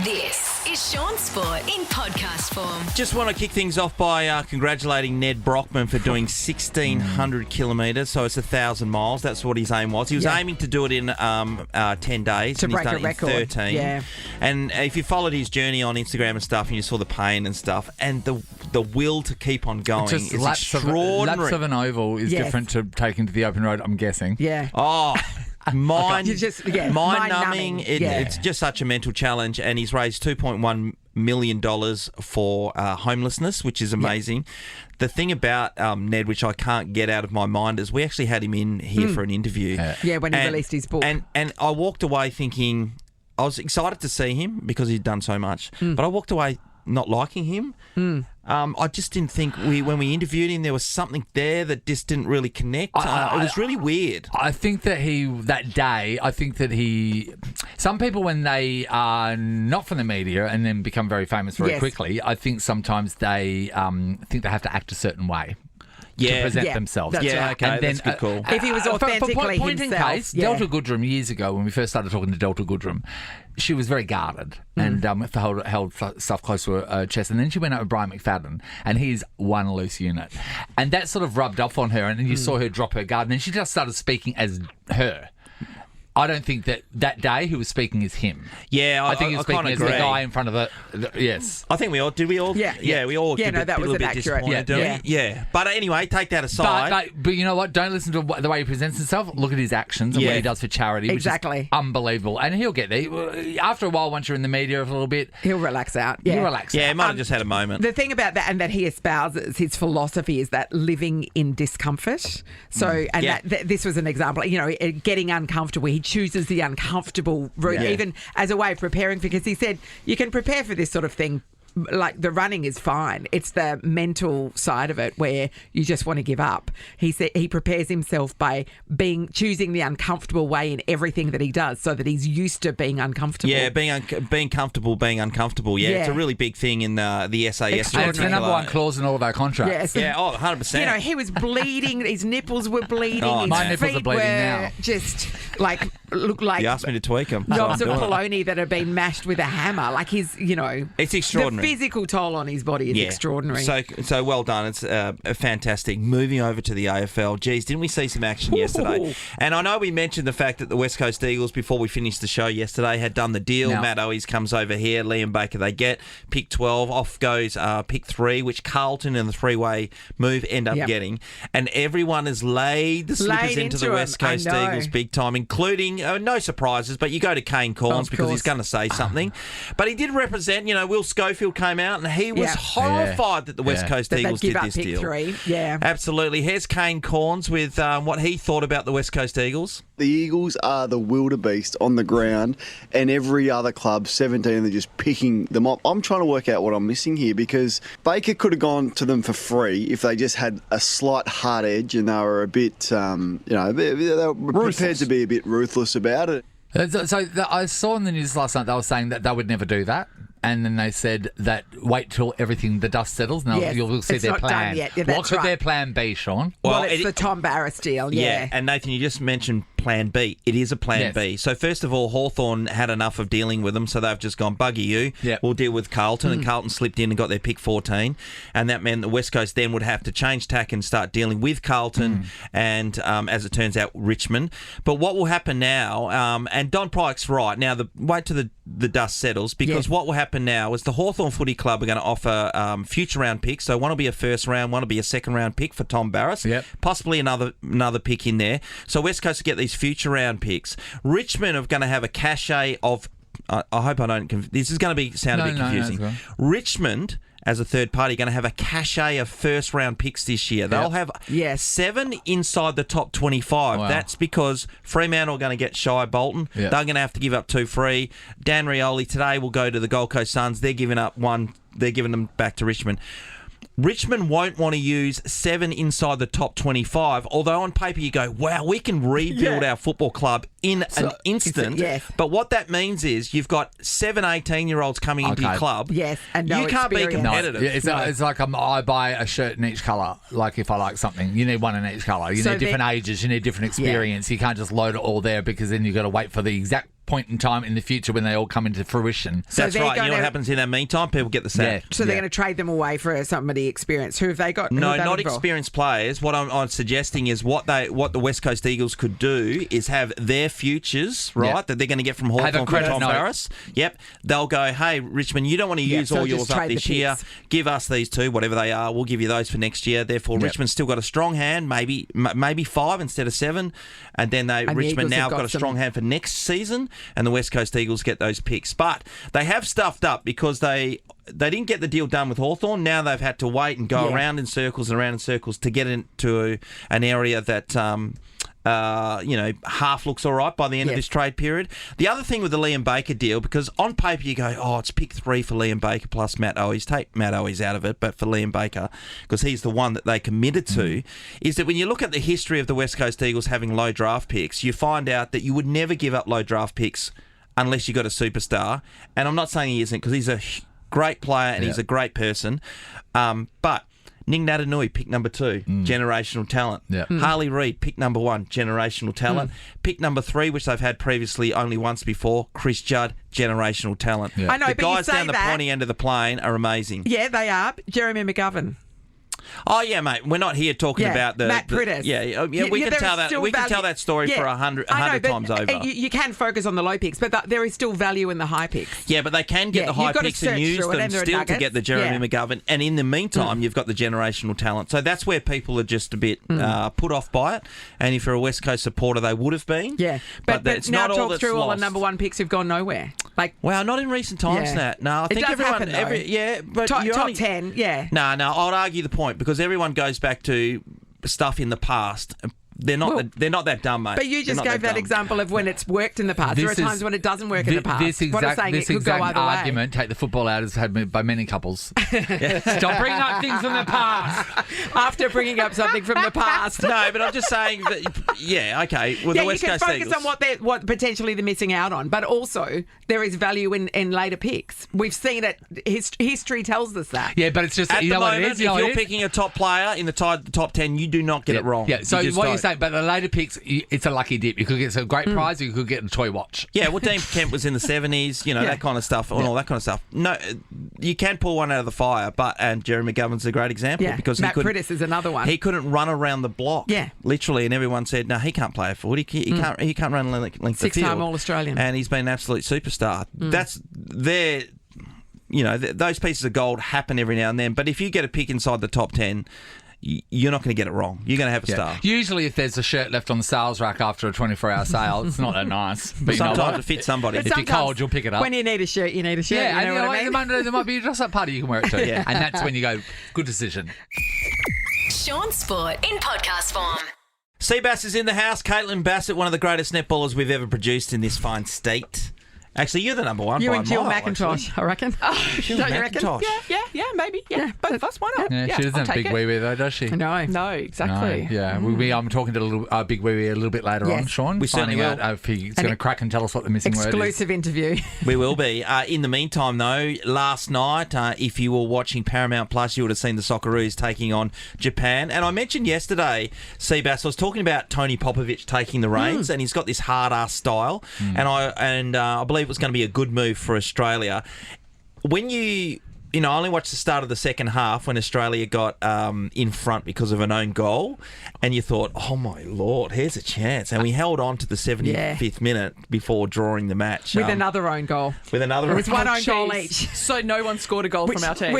This is Shaun Sport in podcast form. Just want to kick things off by congratulating Ned Brockman for doing 1,600 kilometres, so it's 1,000 miles. That's what his aim was. He was aiming to do it in 10 days. To and break he's a done record. it in 13. Yeah. And if you followed his journey on Instagram and stuff, and you saw the pain and stuff, and the will to keep on going Just is laps extraordinary. laps of an oval is Yes. different to taking to the open road, I'm guessing. Yeah. Oh, mind-numbing. mind-numbing. It's just such a mental challenge, and he's raised $2.1 million for homelessness, which is amazing. The thing about Ned, which I can't get out of my mind, is we actually had him in here for an interview. Yeah, when he released his book. And I walked away thinking, I was excited to see him because he'd done so much, but I walked away not liking him. I just didn't think when we interviewed him, there was something there that just didn't really connect. It was really weird. I think that some people, when they are not from the media and then become very famous very quickly, I think sometimes they think they have to act a certain way. To present themselves. That's right. Okay, and then, that's good call. If he was authentically for point himself. in case, Delta Goodrum years ago, when we first started talking to Delta Goodrum, she was very guarded and held stuff close to her chest. And then she went out with Brian McFadden, and he's one loose unit. And that sort of rubbed off on her, and then you saw her drop her guard, and then she just started speaking as her. I don't think that day who was speaking is him. Yeah, I think he was speaking as the guy in front of the yes. I think we all did. We all, Yeah. we all. Yeah, no, that was a little bit inaccurate. disappointed, don't we? Yeah. But anyway, take that aside. But you know what? Don't listen to the way he presents himself. Look at his actions and what he does for charity. Exactly. Which is unbelievable. And he'll get there. After a while, once you're in the media a little bit, He'll relax out. Yeah. he'll relax. Yeah, he out. might have just had a moment. The thing about that, and that he espouses, his philosophy is that living in discomfort. So, this was an example. You know, getting uncomfortable. He chooses the uncomfortable route, even as a way of preparing. Because he said you can prepare for this sort of thing. Like the running is fine. It's the mental side of it where you just want to give up. He said he prepares himself by choosing the uncomfortable way in everything that he does, so that he's used to being uncomfortable. Yeah, being comfortable, being uncomfortable. Yeah, it's a really big thing in the SAS. And it's the number one clause in all of our contracts. Yes. Yeah, 100%. You know, he was bleeding. His nipples were bleeding. Oh, his my nipples feet are bleeding were now. Just like look like You asked me to tweak them. knobs of polony that have been mashed with a hammer. Like his, It's extraordinary. The physical toll on his body is extraordinary. So well done. It's fantastic. Moving over to the AFL. Geez, didn't we see some action yesterday? And I know we mentioned the fact that the West Coast Eagles, before we finished the show yesterday, had done the deal. No. Matt Owies comes over here. Liam Baker they get. Pick 12. Off goes pick 3, which Carlton in the three-way move end up getting. And everyone has laid the slippers into the West Coast Eagles big time, including, no surprises, but you go to Kane Corns because he's going to say something. But he did represent, Will Schofield came out and he was horrified that the West Coast Eagles did this pick deal. 3. Yeah. Absolutely. Here's Kane Corns with what he thought about the West Coast Eagles. The Eagles are the wildebeest on the ground, and every other club, 17, they're just picking them up. I'm trying to work out what I'm missing here, because Baker could have gone to them for free if they just had a slight hard edge and they were a bit, they were prepared to be a bit ruthless about it. So I saw in the news last night they were saying that they would never do that. And then they said that wait till the dust settles. Now you'll see it's their not plan. done yet. Yeah, what that's could right. their plan be, Sean? Well, it's the Tom Barrass deal. Yeah. And Nathan, you just mentioned plan B. It is a plan B. So first of all, Hawthorn had enough of dealing with them, so they've just gone, bugger you. Yep. We'll deal with Carlton. And Carlton slipped in and got their pick 14. And that meant the West Coast then would have to change tack and start dealing with Carlton and, as it turns out, Richmond. But what will happen now, and Don Pryke's right, now wait till the dust settles, because what will happen now is the Hawthorn Footy Club are going to offer future round picks. So one will be a first round, one will be a second round pick for Tom Barrass, possibly another pick in there. So West Coast will get these future round picks. Richmond are going to have a cachet of, I hope I don't, this is going to sound a bit confusing. No, Richmond, as a third party, going to have a cachet of first round picks this year. They'll have 7 inside the top 25. Wow. That's because Fremantle are going to get Shai Bolton. They're going to have to give up 2 free. Dan Rioli today will go to the Gold Coast Suns. They're giving up 1. They're giving them back to Richmond. Richmond won't want to use 7 inside the top 25, although on paper you go, wow, we can rebuild our football club in an instant. But what that means is you've got 7 18-year-olds coming into your club. And no you can't be experience. competitive. It's like I buy a shirt in each colour. Like if I like something, you need one in each colour. You need different ages, you need different experience. You can't just load it all there, because then you've got to wait for the exact point in time in the future when they all come into fruition. So That's they're right. You know gonna- what happens in that meantime? People get the sack. So they're going to trade them away for somebody experienced. Who have they got? No, Who have they not got for? experienced players. What I'm suggesting is what the West Coast Eagles could do is have their futures, right, Yeah. that they're going to get from Have a Hawthorn, credit Tom note. Farris. Yep. They'll go, hey, Richmond, you don't want to use so all just yours up trade the this year. picks. Give us these two, whatever they are. We'll give you those for next year. Therefore, Yep. Richmond's still got a strong hand, maybe 5 instead of 7. And then the Richmond Eagles now have have got a got strong hand for next season, and the West Coast Eagles get those picks. But they have stuffed up because they didn't get the deal done with Hawthorn. Now they've had to wait and go around in circles and around in circles to get into an area that half looks all right by the end of this trade period. The other thing with the Liam Baker deal, because on paper you go, oh, it's pick 3 for Liam Baker plus Matt Owies. Take Matt Owies out of it, but for Liam Baker, because he's the one that they committed to, is that when you look at the history of the West Coast Eagles having low draft picks, you find out that you would never give up low draft picks unless you got a superstar. And I'm not saying he isn't, because he's a great player and he's a great person. But Ning Natanui, pick number 2, generational talent. Yeah. Harley Reid, pick number 1, generational talent. Pick number 3, which they've had previously only once before, Chris Judd, generational talent. Yeah. I know, The but you guys say down the that- pointy end of the plane are amazing. Yeah, they are. Jeremy McGovern. Oh yeah, mate. We're not here talking Yeah, about the Matt Priddis. We can there tell is that. still We can value- tell that story Yeah, for 100 I know, but times over. You can focus on the low picks, but there is still value in the high picks. Yeah, but they can get Yeah, the high you've gotta picks and search use through it, them and there are still to nuggets. get the Jeremy Yeah. McGovern. And in the meantime, you've got the generational talent. So that's where people are just a bit put off by it. And if you're a West Coast supporter, they would have been. Yeah, but but it's now not all talk that's through all the lost. number 1 picks who've gone nowhere. Like Wow, not in recent times, Yeah. Nat. No, I It think does everyone, happen, though. but top you only, 10, yeah. No, I'd argue the point because everyone goes back to stuff in the past. They're not. They're not that dumb, mate. But you They're just not gave that dumb. example of when it's worked in the past. There are times when it doesn't work in the past. This What I'm saying, this it could go exact either way. argument, take the football out, is had by many couples. Stop bringing up things from the past. After bringing up something from the past. No, but I'm just saying that. Yeah, okay. Well, Yeah, the West you can Coast focus Eagles. on what potentially they're missing out on, but also there is value in later picks. We've seen it. History tells us that. Yeah, but it's just At you the know what moment, it is. You if know what you're it is? picking a top player in the top 10, you do not get it wrong. Yeah, so You just what you're don't. saying, but the later picks, it's a lucky dip. You could get a great prize, or you could get a toy watch. Yeah, well, Dean Kemp was in the 70s, that kind of stuff, and all that kind of stuff. No, you can pull one out of the fire, and Jeremy McGovern's a great example because Matt he couldn't. Priddis is another one. He couldn't run around the block. Yeah. Literally, and everyone said, no, he can't play a foot. He can't run length of field. 6-time All-Australian. And he's been an absolute superstar. That's their. Those pieces of gold happen every now and then. But if you get a pick inside the top 10, you're not going to get it wrong. You're going to have a star. Usually, if there's a shirt left on the sales rack after a 24-hour sale, it's not that nice. But you know Sometimes what? it fits somebody. If you're cold, you'll pick it up. When you need a shirt, you need a shirt. Yeah, you know what I mean? there might be a dress-up party you can wear it to. Yeah. And that's when you go, good decision. Sean Sport in podcast form. CBass is in the house. Caitlin Bassett, one of the greatest netballers we've ever produced in this fine state. Actually, you're the number one. You by and a Jill mile, McIntosh, actually. I reckon. Jill Don't you reckon? McIntosh. Yeah, maybe. Yeah, both of us. Why not? Yeah, she doesn't I'll have a take big it. wee-wee though, does she? No. No, exactly. No, yeah, I'm talking to Big Wee Wee a little bit later Yes. on, Sean. We certainly finding will. out if he's going to crack and tell us what the missing word is. Exclusive interview. We will be. In the meantime, though, last night, if you were watching Paramount Plus, you would have seen the Socceroos taking on Japan. And I mentioned yesterday, Seabass, I was talking about Tony Popovich taking the reins, and he's got this hard-ass style. And I believe it was going to be a good move for Australia. When I only watched the start of the second half when Australia got in front because of an own goal, and you thought, oh my Lord, here's a chance. And we held on to the 75th minute before drawing the match. With another own goal. With another It was one own goal Jeez. each. So no one scored a goal from our team.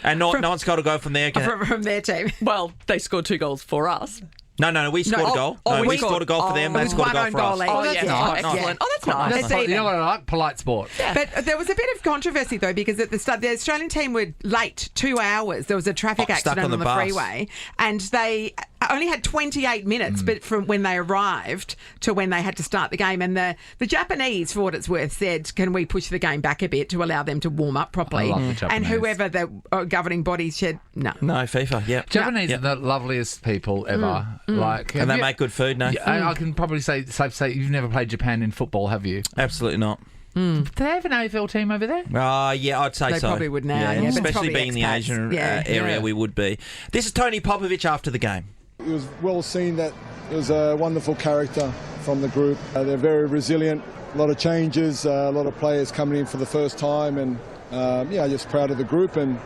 And no one's got to go from there. From their team. Well, they scored 2 goals for us. No, we scored a goal. We scored a goal for them. it They was scored a one goal own for us. goal each. Oh, Yeah. yeah. Yeah. Excellent. Oh, that's nice. That's You even. know what I like? Polite sport. But there was a bit of controversy, though, because at the start, the Australian team were late 2 hours. There was a traffic Stuck accident on on the the bus. freeway, and they only had 28 minutes but from when they arrived to when they had to start the game. And the Japanese, for what it's worth, said, can we push the game back a bit to allow them to warm up properly? I love the Japanese. And whoever the governing bodies said, no. No, FIFA, yep. Japanese are the loveliest people ever. Like, And they make good food, no? I can probably safe to say you've never played Japan in football, have you? Absolutely not. Do they have an AFL team over there? Yeah, I'd say They so. probably would now, yeah, but it's especially probably being the expats. Asian Yeah. area, Yeah. we would be. This is Tony Popovich after the game. It was well seen that it was a wonderful character from the group. They're very resilient A lot of changes, a lot of players coming in for the first time, and just proud of the group. And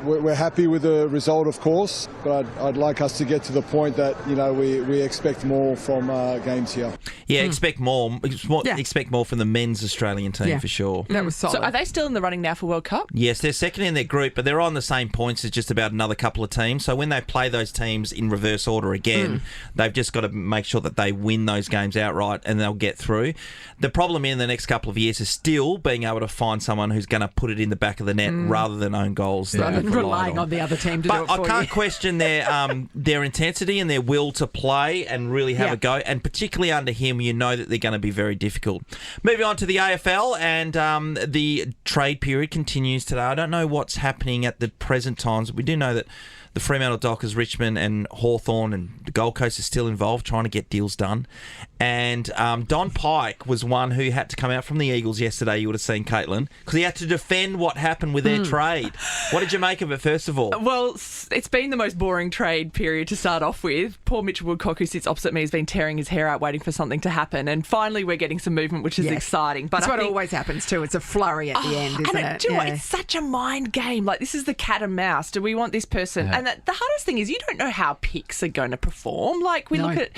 we're happy with the result, of course, but I'd like us to get to the point that we expect more from games here. Yeah, expect more. Expect more from the men's Australian team for sure. That was solid. So are they still in the running now for World Cup? Yes, they're second in their group, but they're on the same points as just about another couple of teams. So when they play those teams in reverse order again, they've just got to make sure that they win those games outright and they'll get through. The problem in the next couple of years is still being able to find someone who's going to put it in the back of the net rather than own goals. Rather than relying on the other team to do it for you. I can't question their intensity and their will to play and really have a go. And particularly under him, you know that they're going to be very difficult. Moving on to the AFL, and the trade period continues today. I don't know what's happening at the present times. We do know that the Fremantle Dockers, Richmond and Hawthorn and the Gold Coast are still involved trying to get deals done. And Don Pike was one who had to come out from the Eagles yesterday, you would have seen, Caitlin, because he had to defend what happened with their trade. What did you make of it, first of all? Well, it's been the most boring trade period to start off with. Poor Mitchell Woodcock, who sits opposite me, has been tearing his hair out waiting for something to happen. And finally, we're getting some movement, which is exciting. But that's what always happens too. It's a flurry at the end, isn't it? Do you know what? It's such a mind game. Like, this is the cat and mouse. Do we want this person? Yeah. And the hardest thing is you don't know how picks are going to perform. Like, we look at,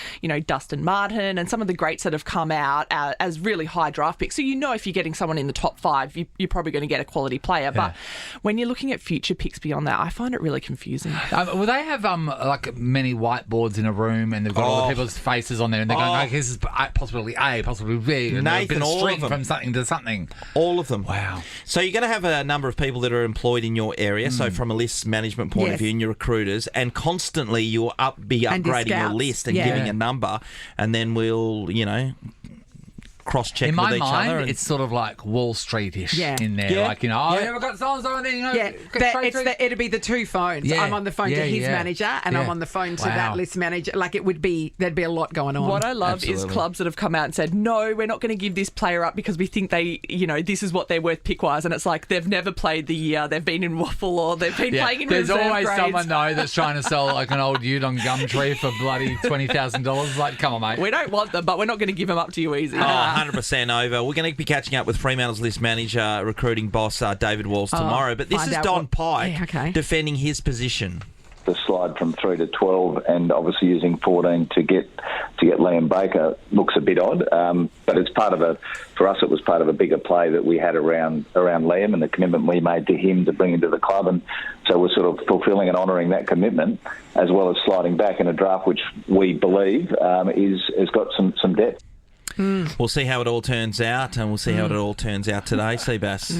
Dustin Martin and some of the greats that have come out as really high draft picks. So if you're getting someone in the top 5, you're probably going to get a quality player. But when you're looking at future picks beyond that, I find it really confusing. Will they have like many whiteboards in a room and they've got all the people's faces on there and they're going, okay, this is possibly A, possibly B, and Nathan, a all string of them. from something to something. All of them. Wow. So you're going to have a number of people that are employed in your area. So from a list management point of view, and your recruiters, and constantly you'll be upgrading your list and giving a number, and then we'll, cross-check with each other. In my mind, it's sort of like Wall Street-ish in there. Yeah. Like, we've got so-and-so in there, it'd be the two phones. Yeah. I'm on the phone to his manager and I'm on the phone to that list manager. Like, there'd be a lot going on. What I love is clubs that have come out and said, no, we're not going to give this player up because we think they, this is what they're worth pick-wise. And it's like, they've never played the year, they've been in Waffle, or they've been playing in There's reserve always grades. someone, though, that's trying to sell like an old ute on Gumtree for bloody $20,000. Like, come on, mate. We don't want them, but we're not going to give them up to you easy. 100% over. We're going to be catching up with Fremantle's list manager, recruiting boss David Walls tomorrow. But this is Don Pike defending his position. The slide from 3 to 12, and obviously using 14 to get Liam Baker looks a bit odd. But it's for us, it was part of a bigger play that we had around Liam and the commitment we made to him to bring him to the club. And so we're sort of fulfilling and honouring that commitment, as well as sliding back in a draft which we believe has got some depth. We'll see how it all turns out, and we'll see how it all turns out today, CBass.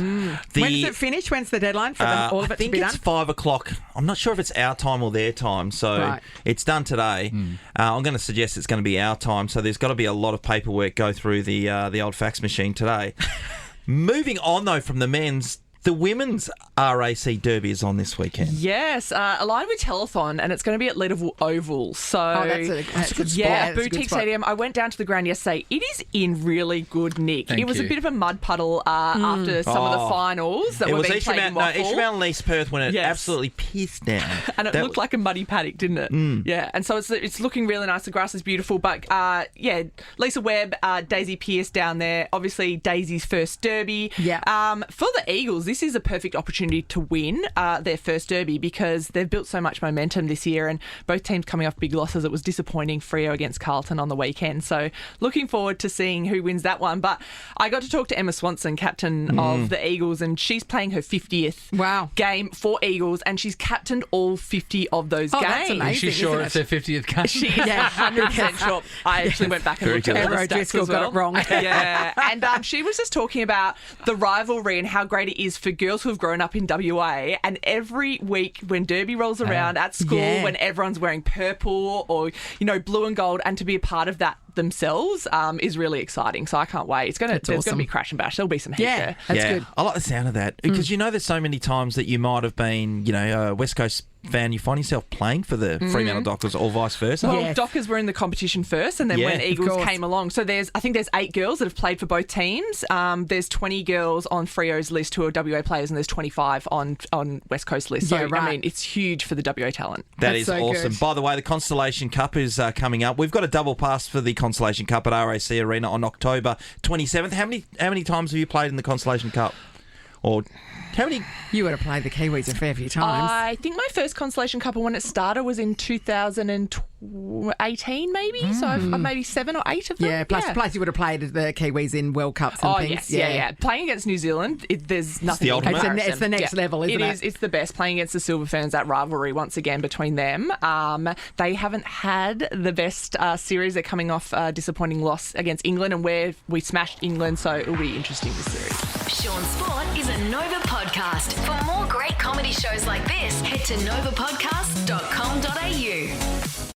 When does it finish? When's the deadline for all of it to be done? I think it's 5 o'clock. I'm not sure if it's our time or their time, so it's done today. I'm going to suggest it's going to be our time, so there's got to be a lot of paperwork go through the old fax machine today. Moving on, though, from the men's, the women's RAC Derby is on this weekend. Yes, aligned with Telethon, and it's going to be at Leederville Oval. So, that's a good spot. Boutique Stadium. I went down to the ground yesterday. It is in really good nick. It was a bit of a mud puddle after some of the finals that were being played in Waffle. Each round in East Perth when it absolutely pissed down. And it looked like a muddy paddock, didn't it? Yeah, and so it's looking really nice. The grass is beautiful. But, Lisa Webb, Daisy Pearce down there. Obviously, Daisy's first Derby. Yeah. For the Eagles, this is a perfect opportunity to win their first Derby because they've built so much momentum this year, and both teams coming off big losses. It was disappointing, Freo against Carlton on the weekend. So looking forward to seeing who wins that one. But I got to talk to Emma Swanson, captain of the Eagles, and she's playing her 50th game for Eagles, and she's captained all 50 of those games. That's amazing, is she sure it's her 50th game? She is 100% sure. I actually went back and looked at all the stats as well. Got it wrong. Yeah, and she was just talking about the rivalry and how great it is for girls who have grown up in WA, and every week when Derby rolls around at school, when everyone's wearing purple or blue and gold, and to be a part of that themselves is really exciting. So I can't wait. There's going to be crash and bash. There'll be some heat there. That's good. I like the sound of that because there's so many times that you might have been West Coast fan, you find yourself playing for the Fremantle Dockers or vice versa. Well, Yes. Dockers were in the competition first, and then when of Eagles course. came along, so I think there's 8 girls that have played for both teams. There's 20 girls on Freo's list who are WA players, and there's 25 on West Coast list. So Yeah, right. I mean, it's huge for the WA talent. That That's is so awesome. good. By the way, the Constellation Cup is coming up. We've got a double pass for the Constellation Cup at RAC Arena on October 27th. How many times have you played in the Constellation Cup? Or how many? You would have played the Kiwis a fair few times. I think my first Constellation Cup when it started was in 2018, maybe. So I've maybe 7 or 8 of them. yeah, plus you would have played the Kiwis in World Cups and Oh things. yes, yeah. Playing against New Zealand, there's nothing. the in ultimate. comparison. It's the next level, isn't it? It's the best. Playing against the Silver Ferns, that rivalry once again between them. They haven't had the best series. They're coming off a disappointing loss against England, and where we smashed England. So it'll be interesting this series. Sean Sport is a Nova podcast. For more great comedy shows like this, head to novapodcast.com.au.